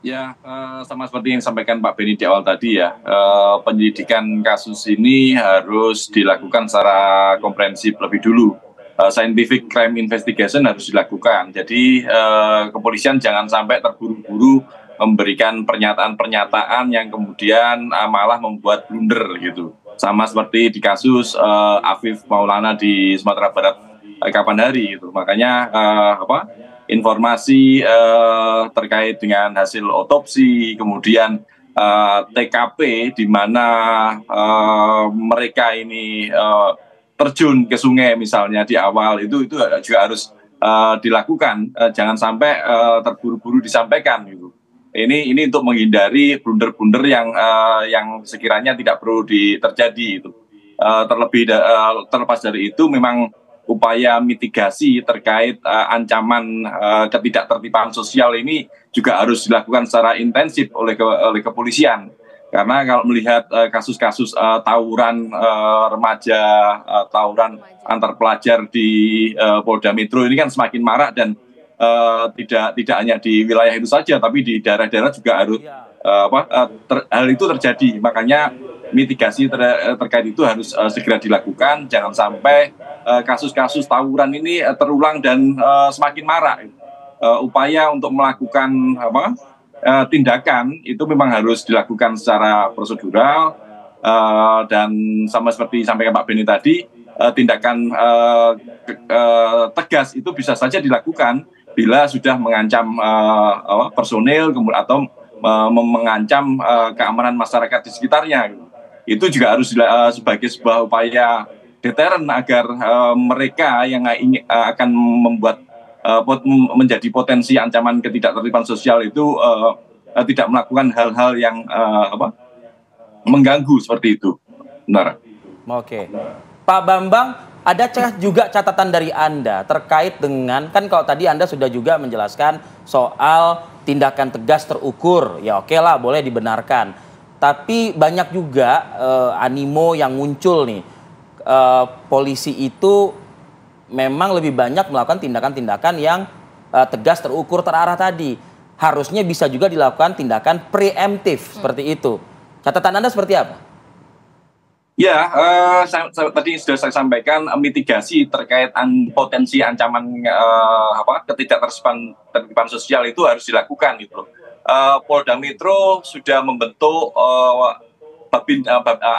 Ya, sama seperti yang disampaikan Pak Beni di awal tadi ya, penyelidikan kasus ini harus dilakukan secara komprehensif lebih dulu. Scientific crime investigation harus dilakukan. Jadi kepolisian jangan sampai terburu-buru memberikan pernyataan-pernyataan yang kemudian malah membuat blunder gitu. Sama seperti di kasus Afif Maulana di Sumatera Barat kapan hari gitu. Makanya informasi terkait dengan hasil otopsi, kemudian TKP di mana mereka ini terjun ke sungai misalnya di awal itu juga harus dilakukan, jangan sampai terburu-buru disampaikan gitu. Ini untuk menghindari blunder-blunder yang sekiranya tidak perlu terjadi itu. Terlepas dari itu memang upaya mitigasi terkait ancaman ketidaktertiban sosial ini juga harus dilakukan secara intensif oleh kepolisian. Karena kalau melihat kasus-kasus tawuran remaja, tawuran antar pelajar di Polda Metro ini kan semakin marak dan tidak hanya di wilayah itu saja, tapi di daerah-daerah juga harus hal itu terjadi. Makanya mitigasi terkait itu harus segera dilakukan. Jangan sampai kasus-kasus tawuran ini terulang dan semakin marak. Upaya untuk melakukan tindakan itu memang harus dilakukan secara prosedural dan sama seperti disampaikan Pak Beni tadi, tindakan tegas itu bisa saja dilakukan bila sudah mengancam personil atau mengancam keamanan masyarakat di sekitarnya. Itu juga harus sebagai sebuah upaya deteren agar mereka yang akan membuat menjadi potensi ancaman ketidaktertiban sosial itu tidak melakukan hal-hal yang mengganggu seperti itu. Benar. Oke. Pak Bambang, ada juga catatan dari Anda terkait dengan, kan kalau tadi Anda sudah juga menjelaskan soal tindakan tegas terukur, ya oke lah boleh dibenarkan. Tapi banyak juga animo yang muncul nih, polisi itu memang lebih banyak melakukan tindakan-tindakan yang tegas terukur terarah tadi. Harusnya bisa juga dilakukan tindakan preemptif seperti itu. Catatan Anda seperti apa? Ya, tadi sudah saya sampaikan mitigasi terkait potensi ancaman ketidaktertiban sosial itu harus dilakukan gitu. Polda Metro sudah membentuk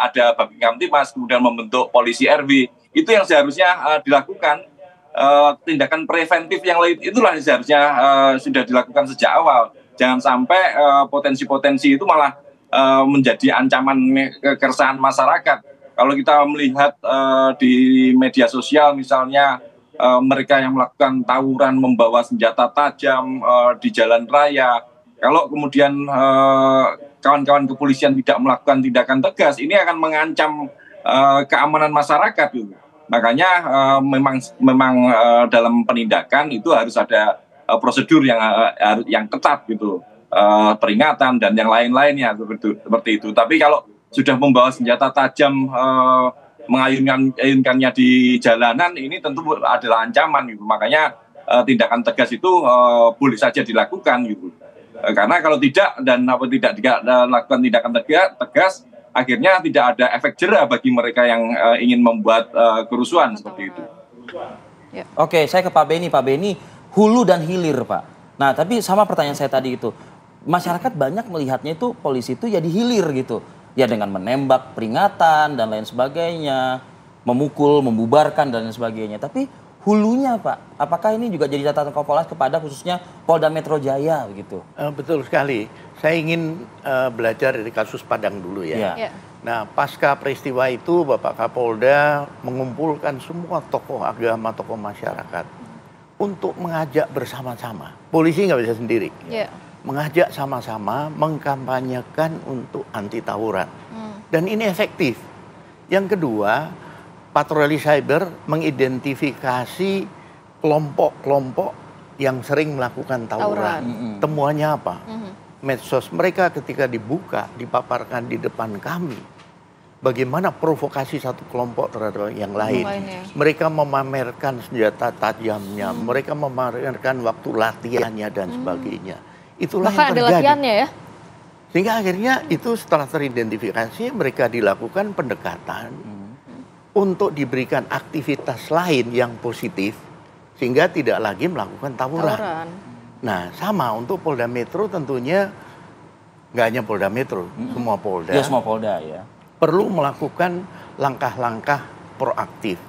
ada Babin Kamtibmas, kemudian membentuk polisi RW. Itu yang seharusnya dilakukan. Tindakan preventif yang lain itulah yang seharusnya sudah dilakukan sejak awal. Jangan sampai potensi-potensi itu malah menjadi ancaman keresahan masyarakat. Kalau kita melihat di media sosial misalnya mereka yang melakukan tawuran membawa senjata tajam di jalan raya, kalau kemudian kawan-kawan kepolisian tidak melakukan tindakan tegas, ini akan mengancam keamanan masyarakat gitu. Makanya memang dalam penindakan itu harus ada prosedur yang ketat gitu. Peringatan dan yang lain-lainnya seperti itu. Tapi kalau sudah membawa senjata tajam mengayunkannya di jalanan, ini tentu adalah ancaman gitu. Makanya tindakan tegas itu boleh saja dilakukan gitu. Karena kalau tidak tidak dilakukan tindakan tegas, akhirnya tidak ada efek jera bagi mereka yang ingin membuat kerusuhan seperti itu. Oke, saya ke Pak Beni. Pak Beni, hulu dan hilir, Pak. Nah, tapi sama pertanyaan saya tadi itu. Masyarakat banyak melihatnya itu polisi itu ya di hilir gitu. Ya dengan menembak peringatan dan lain sebagainya. Memukul, membubarkan dan lain sebagainya. Tapi hulunya, Pak, apakah ini juga jadi catatan Kompolnas kepada khususnya Polda Metro Jaya begitu? Betul sekali. Saya ingin belajar dari kasus Padang dulu ya. Ya. Nah, pasca peristiwa itu Bapak Kapolda mengumpulkan semua tokoh agama, tokoh masyarakat untuk mengajak bersama-sama. Polisi nggak bisa sendiri. Mengajak sama-sama mengkampanyekan untuk anti tawuran. Dan ini efektif. Yang kedua, patroli cyber mengidentifikasi kelompok-kelompok yang sering melakukan tawuran. Temuannya apa? Medsos mereka ketika dibuka, dipaparkan di depan kami, bagaimana provokasi satu kelompok terhadap yang lain. Mereka memamerkan senjata tajamnya, mereka memamerkan waktu latihannya dan sebagainya. Itulah bahkan yang ada terjadi. latihannya ya. Sehingga akhirnya itu setelah teridentifikasi mereka dilakukan pendekatan untuk diberikan aktivitas lain yang positif sehingga tidak lagi melakukan tawuran. Nah, sama untuk Polda Metro tentunya nggak hanya Polda Metro, semua Polda. Ya, semua Polda ya. Perlu melakukan langkah-langkah proaktif.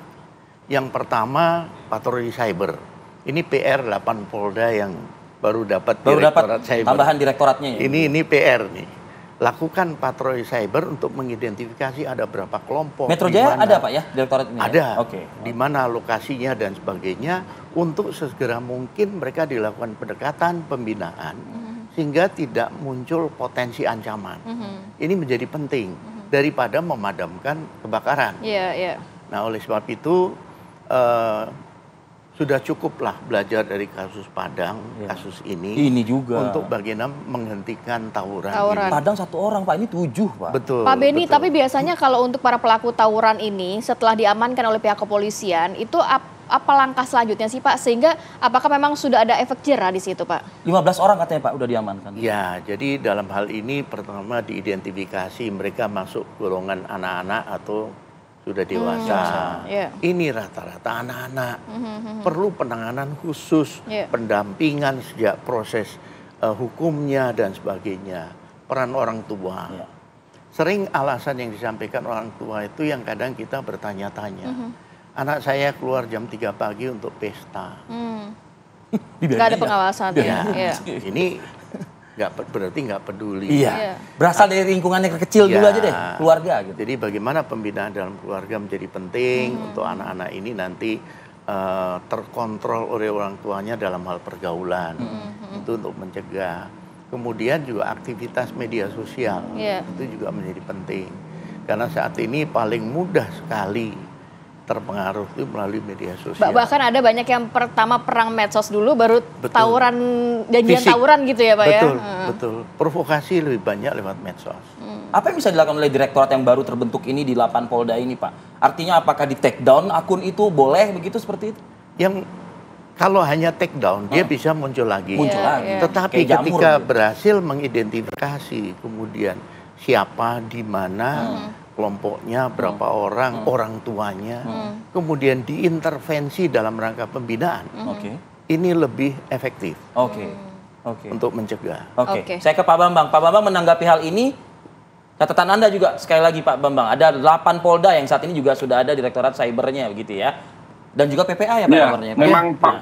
Yang pertama, patroli cyber. Ini PR 8 Polda yang baru dapat direktorat cyber. Tambahan direktoratnya ya. Ini PR nih. Lakukan patroli cyber untuk mengidentifikasi ada berapa kelompok. Metro Jaya ada Pak ya direktorat ini? Ada. Ya? Oke. Di mana lokasinya dan sebagainya untuk sesegera mungkin mereka dilakukan pendekatan pembinaan sehingga tidak muncul potensi ancaman. Ini menjadi penting daripada memadamkan kebakaran. Nah, oleh sebab itu sudah cukuplah belajar dari kasus Padang, kasus ini juga untuk bagaimana menghentikan tawuran. Padang 1 orang Pak, ini 7 Pak. Betul. Pak Beni, tapi biasanya kalau untuk para pelaku tawuran ini setelah diamankan oleh pihak kepolisian itu apa langkah selanjutnya sih Pak? Sehingga apakah memang sudah ada efek jerah di situ Pak? 15 orang katanya Pak udah diamankan. Ya, jadi dalam hal ini pertama diidentifikasi mereka masuk golongan anak-anak atau sudah dewasa. Ini rata-rata anak-anak. Perlu penanganan khusus, pendampingan sejak proses hukumnya dan sebagainya. Peran orang tua. Sering alasan yang disampaikan orang tua itu yang kadang kita bertanya-tanya. Anak saya keluar jam 3 pagi untuk pesta. Nggak ada pengawasan. Ini berarti nggak peduli. Berasal dari lingkungan yang kecil dulu aja deh, keluarga gitu. Jadi bagaimana pembinaan dalam keluarga menjadi penting untuk anak-anak ini nanti terkontrol oleh orang tuanya dalam hal pergaulan. Itu untuk mencegah. Kemudian juga aktivitas media sosial. Itu juga menjadi penting. Karena saat ini paling mudah sekali terpengaruh itu melalui media sosial. Bahkan ada banyak yang pertama perang medsos dulu baru tawuran, janjian tawuran gitu ya Pak ya? Betul. Provokasi lebih banyak lewat medsos. Apa yang bisa dilakukan oleh direktorat yang baru terbentuk ini di 8 Polda ini Pak? Artinya apakah di take down akun itu boleh begitu seperti itu? Yang kalau hanya take down dia bisa muncul lagi. Tetapi kayak ketika jamur, berhasil mengidentifikasi kemudian siapa, di mana, kelompoknya, berapa orang, orang tuanya, kemudian diintervensi dalam rangka pembinaan, ini lebih efektif untuk mencegah. Saya ke Pak Bambang. Pak Bambang menanggapi hal ini, catatan Anda juga sekali lagi Pak Bambang, ada 8 Polda yang saat ini juga sudah ada direktorat cybernya begitu ya, dan juga PPA ya Pak kabarnya. Memang Pak.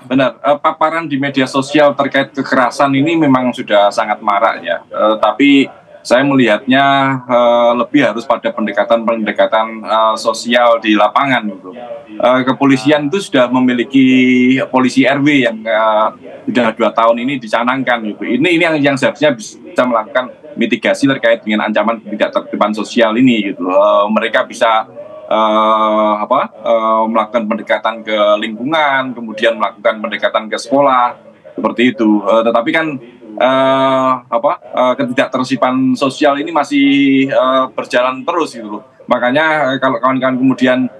Benar, paparan di media sosial terkait kekerasan ini memang sudah sangat marak ya, tapi saya melihatnya lebih harus pada pendekatan sosial di lapangan gitu. Kepolisian itu sudah memiliki polisi RW yang sudah 2 tahun ini dicanangkan gitu. Ini yang seharusnya bisa melakukan mitigasi terkait dengan ancaman ketidaktertiban sosial ini gitu. Mereka bisa melakukan pendekatan ke lingkungan, kemudian melakukan pendekatan ke sekolah seperti itu. Tetapi kan ketidaktertiban sosial ini masih berjalan terus gitu loh. Makanya kalau kawan-kawan kemudian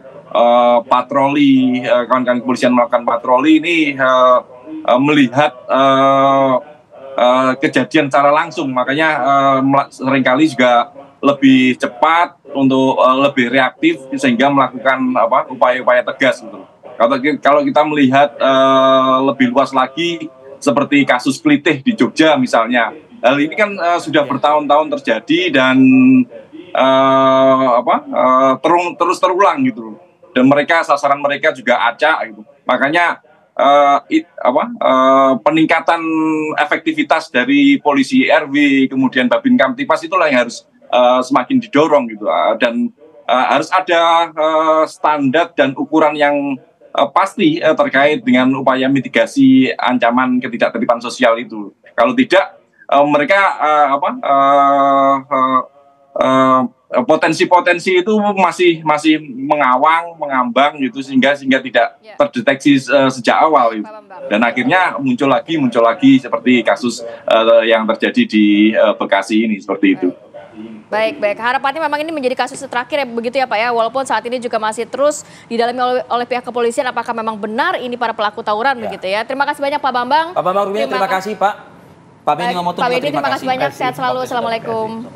patroli, kawan-kawan kepolisian melakukan patroli ini melihat kejadian secara langsung, makanya seringkali juga lebih cepat untuk lebih reaktif sehingga melakukan upaya-upaya tegas gitu. Kalau kita melihat lebih luas lagi seperti kasus Klitih di Jogja misalnya, hal ini kan sudah bertahun-tahun terjadi dan terus terulang gitu, dan sasaran mereka juga acak gitu. Makanya peningkatan efektivitas dari polisi RW kemudian Babin Kamtipas itulah yang harus semakin didorong gitu, dan harus ada standar dan ukuran yang pasti terkait dengan upaya mitigasi ancaman ketidaktertiban sosial itu. Kalau tidak, mereka potensi-potensi itu masih mengambang gitu sehingga tidak terdeteksi sejak awal gitu. Dan akhirnya muncul lagi seperti kasus yang terjadi di Bekasi ini seperti itu. Baik. Harapannya memang ini menjadi kasus terakhir ya, begitu ya Pak ya. Walaupun saat ini juga masih terus didalami oleh pihak kepolisian apakah memang benar ini para pelaku tawuran begitu ya. Terima kasih banyak Pak Bambang. Pak Bambang Rukmini, terima kasih Pak. Pak Beni ngomong terima kasih banyak. Sehat selalu. Assalamualaikum.